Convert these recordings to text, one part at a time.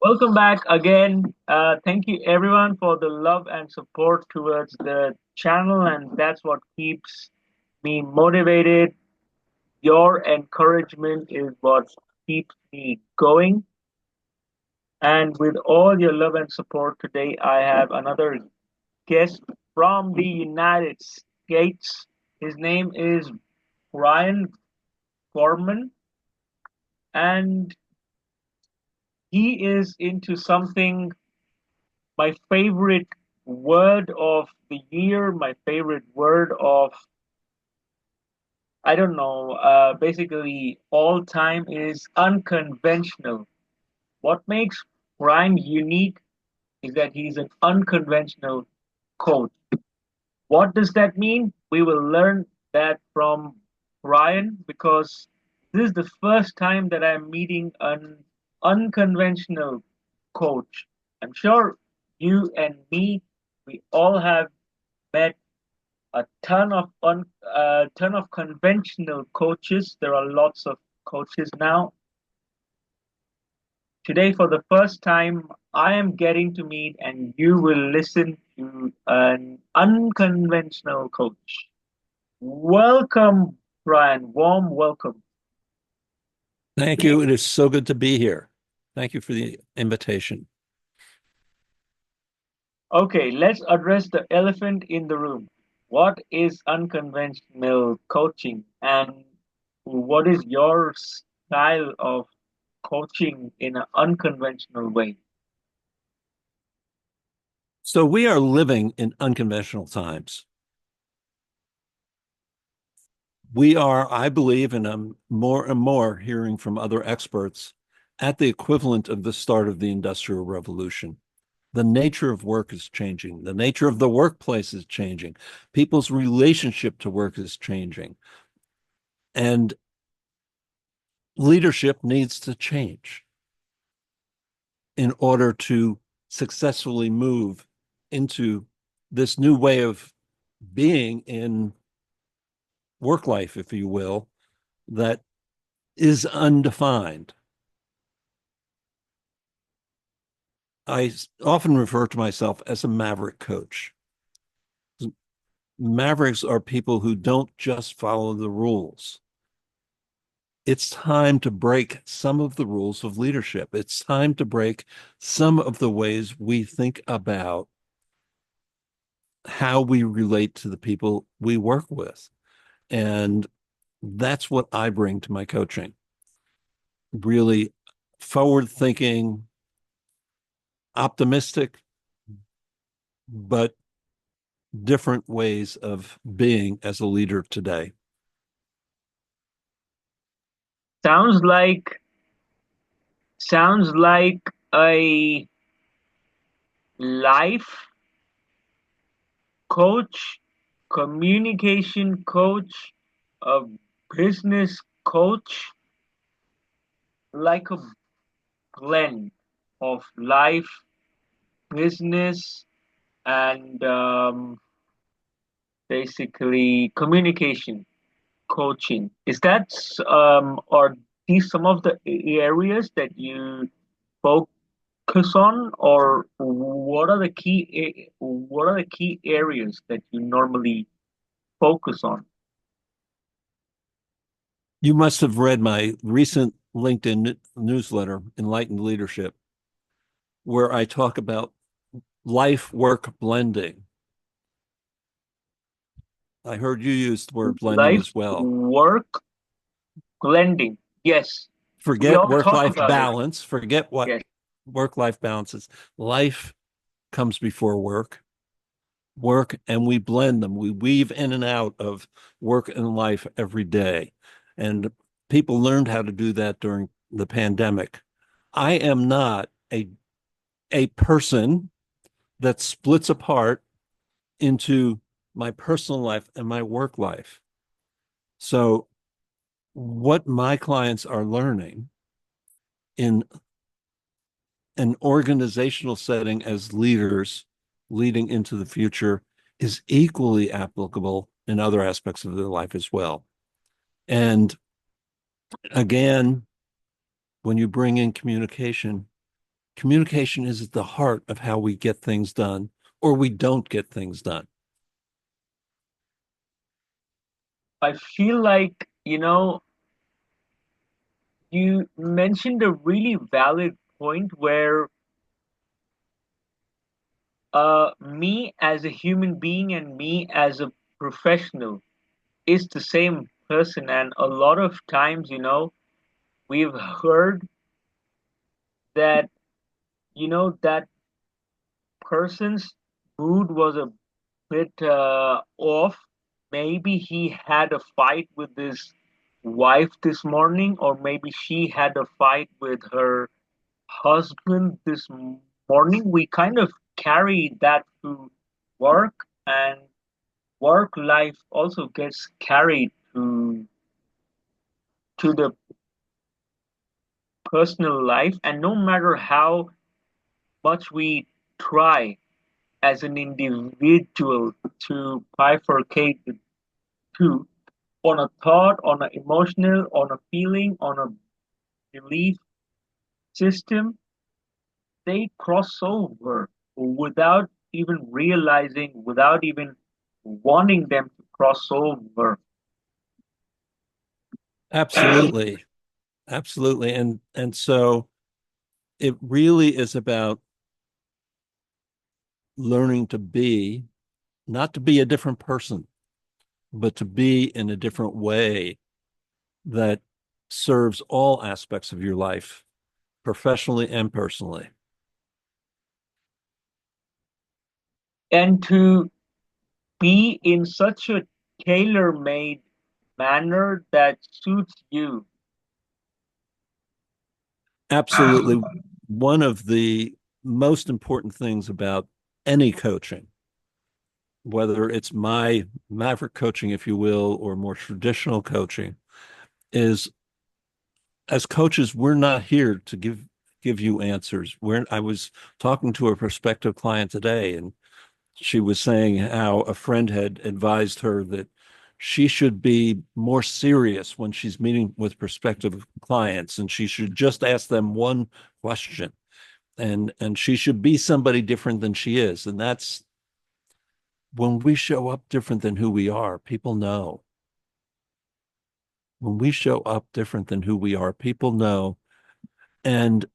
Welcome back again. Thank you everyone for the love and support towards the channel, and that's what keeps me motivated. Your encouragement is what keeps me going. And with all your love and support today, I have another guest from the United States. His name is Brian Gorman, and he is into something my favorite word of the year, my favorite word of, I don't know, basically all time is unconventional. What makes Brian unique is that he's an unconventional coach. What does that mean? We will learn that from Brian because this is the first time that I'm meeting an unconventional coach. I'm sure you and me, we all have met a ton of conventional coaches. There are lots of coaches now. Today, for the first time, I am getting to meet, and you will listen to an unconventional coach. Welcome, Brian. Warm welcome. Thank you. It is so good to be here. Thank you for the invitation. Okay, let's address the elephant in the room. What is unconventional coaching, and what is your style of coaching in an unconventional way? So we are living in unconventional times. We are, I believe, and I'm more and more hearing from other experts, at the equivalent of the start of the Industrial Revolution. The nature of work is changing. The nature of the workplace is changing. People's relationship to work is changing. And leadership needs to change in order to successfully move into this new way of being in work life, if you will, that is undefined. I often refer to myself as a maverick coach. Mavericks are people who don't just follow the rules. It's time to break some of the rules of leadership. It's time to break some of the ways we think about how we relate to the people we work with. And that's what I bring to my coaching. Really forward thinking, optimistic, but different ways of being as a leader today. Sounds like sounds like a life coach, communication coach, a business coach, like a blend of life, business, and basically communication coaching. Is that are these some of the areas that you focus on, or what are the key areas that you normally focus on? You must have read my recent LinkedIn newsletter, Enlightened Leadership, where I talk about life work blending. I heard you use the word blending Life as well. work blending. Yes, we Forget all work talk life about it. balance, forget what Yes. work life balance is. Life comes before work, and we blend them. We weave in and out of work and life every day. And people learned how to do that during the pandemic. I am not a person that splits apart into my personal life and my work life. So, what my clients are learning in an organizational setting as leaders leading into the future is equally applicable in other aspects of their life as well. And again, when you bring in communication, Communication is at the heart of how we get things done or we don't get things done. I feel like, you mentioned a really valid point where me as a human being and me as a professional is the same person. And a lot of times, we've heard that, that person's mood was a bit off. Maybe he had a fight with his wife this morning, or maybe she had a fight with her husband this morning. We kind of carry that to work, and work life also gets carried to the personal life. And no matter how much we try as an individual to bifurcate the two, on a thought, on an emotional, on a feeling, on a belief system, they cross over without even realizing, without even wanting them to cross over. Absolutely. Absolutely. And so it really is about learning to be, not to be a different person, but to be in a different way that serves all aspects of your life, professionally and personally. And to be in such a tailor made manner that suits you. Absolutely. One of the most important things about any coaching, whether it's my Maverick coaching, if you will, or more traditional coaching, is as coaches, we're not here to give you answers. I was talking to a prospective client today, and she was saying how a friend had advised her that she should be more serious when she's meeting with prospective clients, and she should just ask them one question, and she should be somebody different than she is. And that's when we show up different than who we are, people know. When we show up different than who we are, people know, and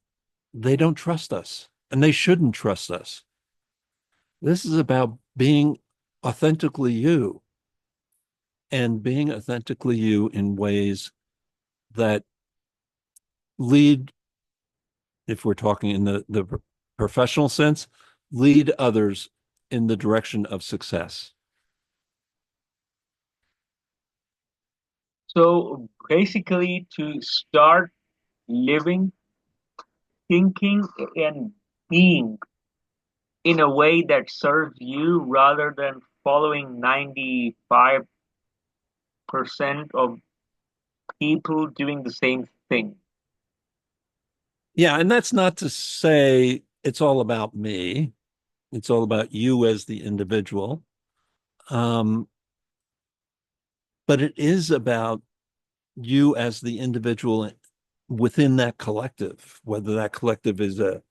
they don't trust us, and they shouldn't trust us. This is about being authentically you and being authentically you in ways that lead, if we're talking in the professional sense, lead others in the direction of success. So basically, to start living, thinking, and being in a way that serves you rather than following 95% of people doing the same thing. Yeah, and that's not to say it's all about me. It's all about you as the individual. Um, but it is about you as the individual within that collective, whether that collective is a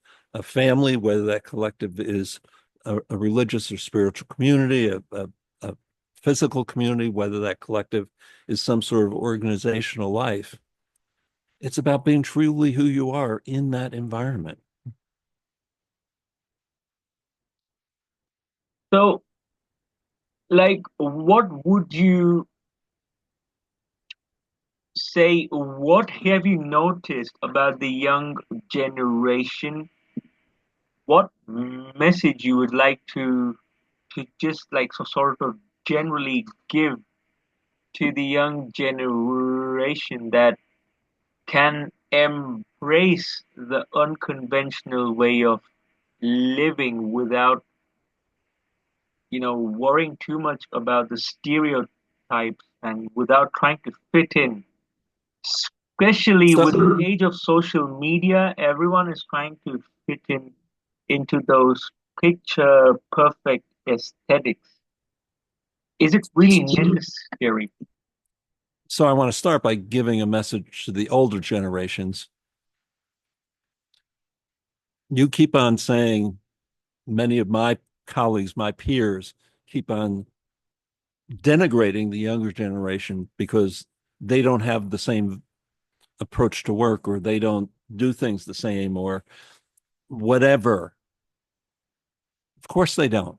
family, whether that collective is a religious or spiritual community, a physical community, whether that collective is some sort of organizational life. It's about being truly who you are in that environment. So, like, what would you say? What have you noticed about the young generation? What message you would like to just like so sort of generally give to the young generation that can embrace the unconventional way of living without, worrying too much about the stereotypes and without trying to fit in. Especially with So, the age of social media, everyone is trying to fit in into those picture perfect aesthetics. Is it really necessary? so I want to start by giving a message to the older generations. You keep on saying, many of my colleagues, my peers, keep on denigrating the younger generation because they don't have the same approach to work or they don't do things the same or whatever. Of course they don't.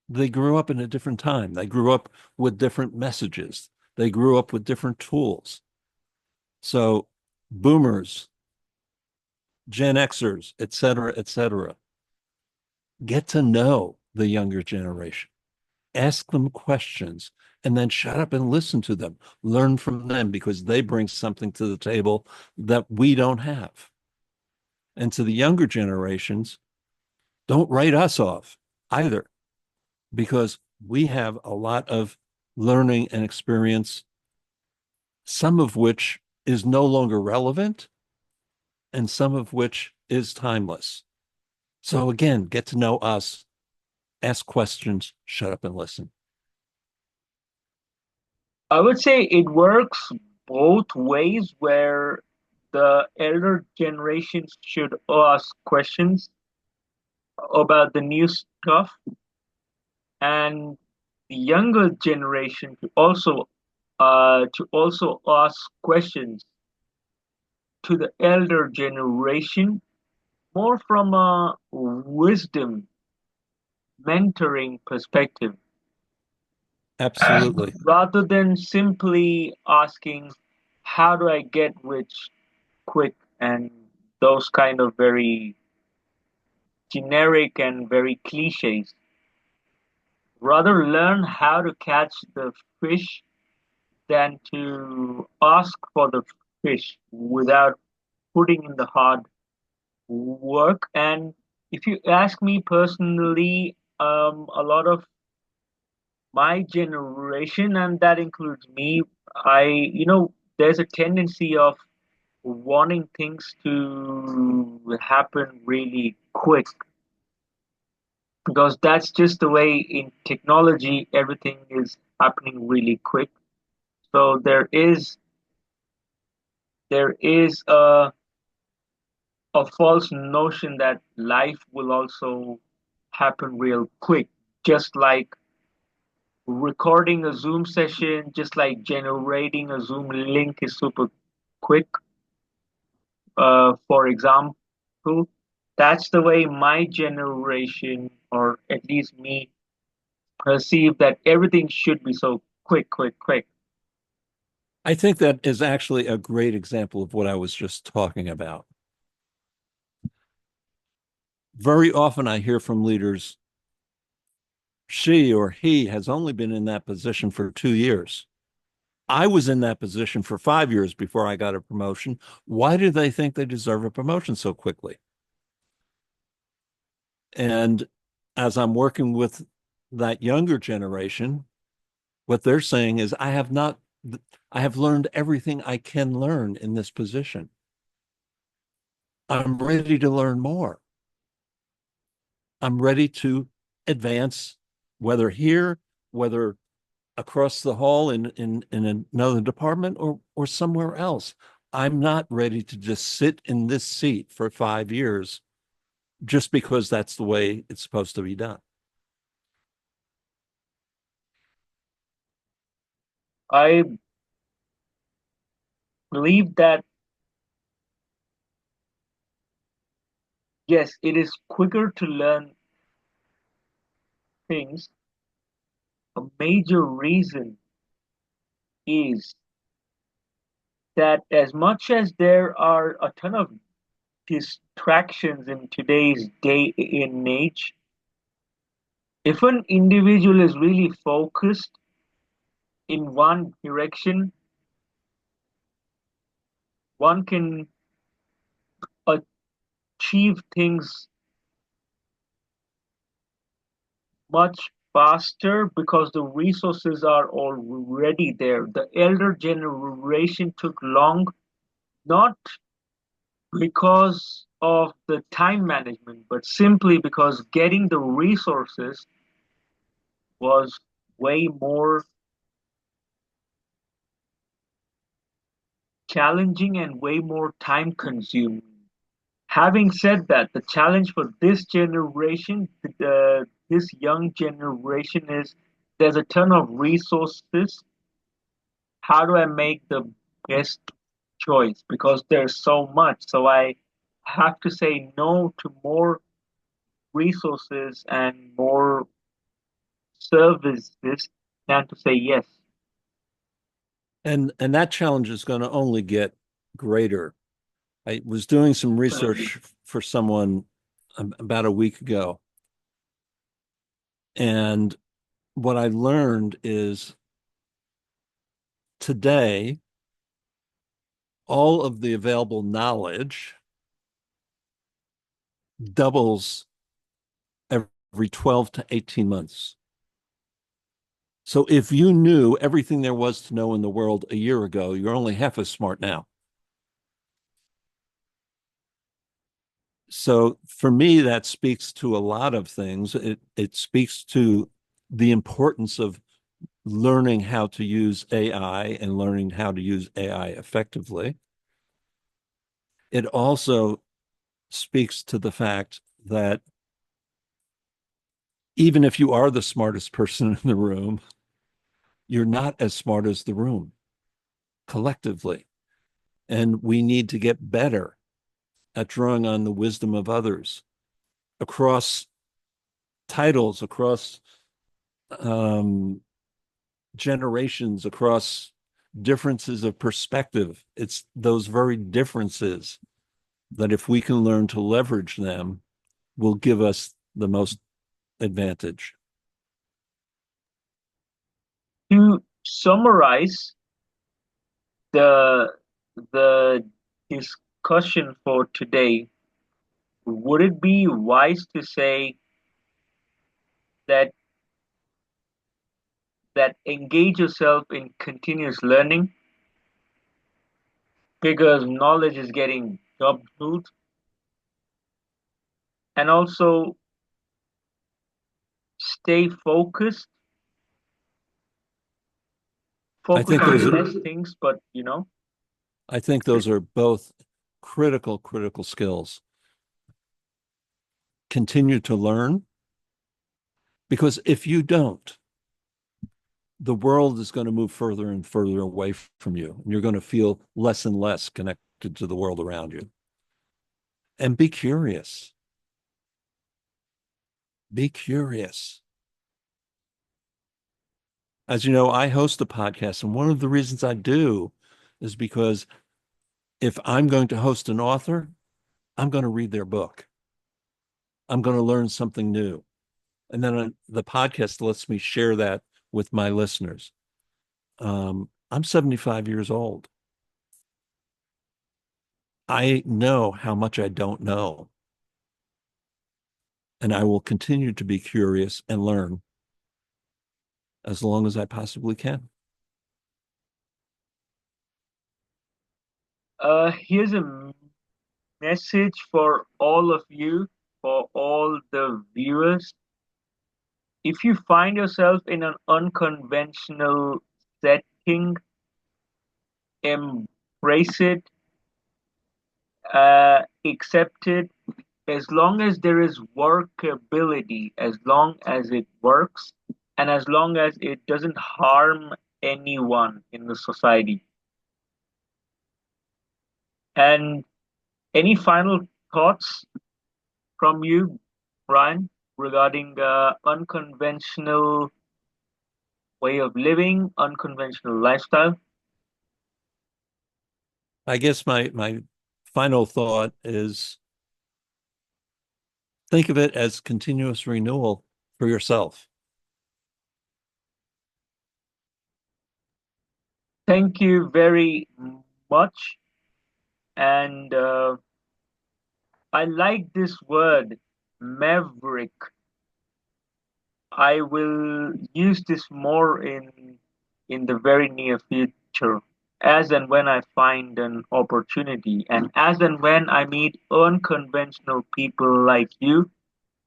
They grew up in a different time. They grew up with different messages. They grew up with different tools. So boomers, Gen Xers, et cetera, get to know the younger generation, ask them questions, and then shut up and listen to them. Learn from them because they bring something to the table that we don't have. And to the younger generations, don't write us off either, because we have a lot of learning and experience, some of which is no longer relevant and some of which is timeless. So again, get to know us, ask questions, shut up and listen. I would say it works both ways where the elder generations should ask questions about the new stuff and the younger generation to also ask questions to the elder generation more from a wisdom mentoring perspective Absolutely. rather than simply asking how do I get rich quick and those kind of very generic and very cliches. Rather learn how to catch the fish than to ask for the fish without putting in the hard work. And if you ask me personally, a lot of my generation, and that includes me, there's a tendency of wanting things to happen really quick because that's just the way in technology everything is happening really quick. So there is a false notion that life will also happen real quick, just like recording a Zoom session, just like generating a Zoom link is super quick. For example, that's the way my generation, or at least me, perceive that everything should be so quick, quick, quick. I think that is actually a great example of what I was just talking about. Very often I hear from leaders, she or he has only been in that position for 2 years. I was in that position for 5 years before I got a promotion. Why do they think they deserve a promotion so quickly? And as I'm working with that younger generation, what they're saying is, I have learned everything I can learn in this position. I'm ready to learn more. I'm ready to advance, whether here, whether across the hall in another department or somewhere else. I'm not ready to just sit in this seat for 5 years just because that's the way it's supposed to be done. I believe that, yes, it is quicker to learn things. A major reason is that as much as there are a ton of distractions in today's day and age, if an individual is really focused in one direction, one can achieve things much faster because the resources are already there. The elder generation took long, not because of the time management, but simply because getting the resources was way more challenging and way more time consuming. Having said that, the challenge for this generation, this young generation, is there's a ton of resources. How do I make the best choice? Because there's so much. So I have to say no to more resources and more services than to say yes. And that challenge is going to only get greater. I was doing some research for someone about a week ago, and what I learned is today all of the available knowledge doubles every 12 to 18 months. So if you knew everything there was to know in the world a year ago, you're only half as smart now. So for me, that speaks to a lot of things. It speaks to the importance of learning how to use AI and learning how to use AI effectively. It also speaks to the fact that even if you are the smartest person in the room, you're not as smart as the room collectively. And we need to get better at drawing on the wisdom of others across titles, across um, generations, across differences of perspective. It's those very differences that if we can learn to leverage them, will give us the most advantage. To summarize the the discussion for today, would it be wise to say that engage yourself in continuous learning because knowledge is getting doubled, and also stay focused, I focus think on those are less things, but I think those are both critical skills. Continue to learn because if you don't, the world is going to move further and further away from you, and you're going to feel less and less connected to the world around you. And be curious. Be curious. As you know, I host a podcast, and one of the reasons I do is because if I'm going to host an author, I'm going to read their book. I'm going to learn something new. And then the podcast lets me share that with my listeners. I'm 75 years old. I know how much I don't know, and I will continue to be curious and learn as long as I possibly can. here's a message for all of you, for all the viewers. If you find yourself in an unconventional setting, embrace it, accept it, as long as there is workability, as long as it works, and as long as it doesn't harm anyone in the society. And any final thoughts from you, Brian, regarding unconventional way of living, unconventional lifestyle? I guess my final thought is think of it as continuous renewal for yourself. Thank you very much. And I like this word, maverick. I will use this more in the very near future, as and when I find an opportunity, and as and when I meet unconventional people like you.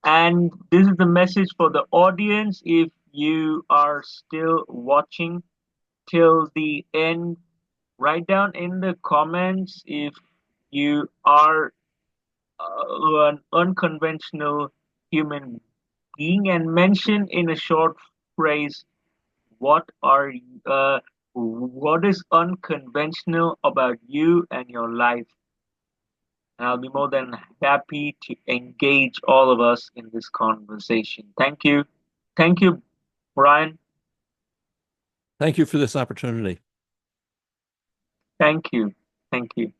And this is the message for the audience. If you are still watching till the end, write down in the comments if you are an unconventional human being and mention in a short phrase what are what is unconventional about you and your life. And I'll be more than happy to engage all of us in this conversation. Thank you. Thank you, Brian. Thank you for this opportunity. Thank you. Thank you.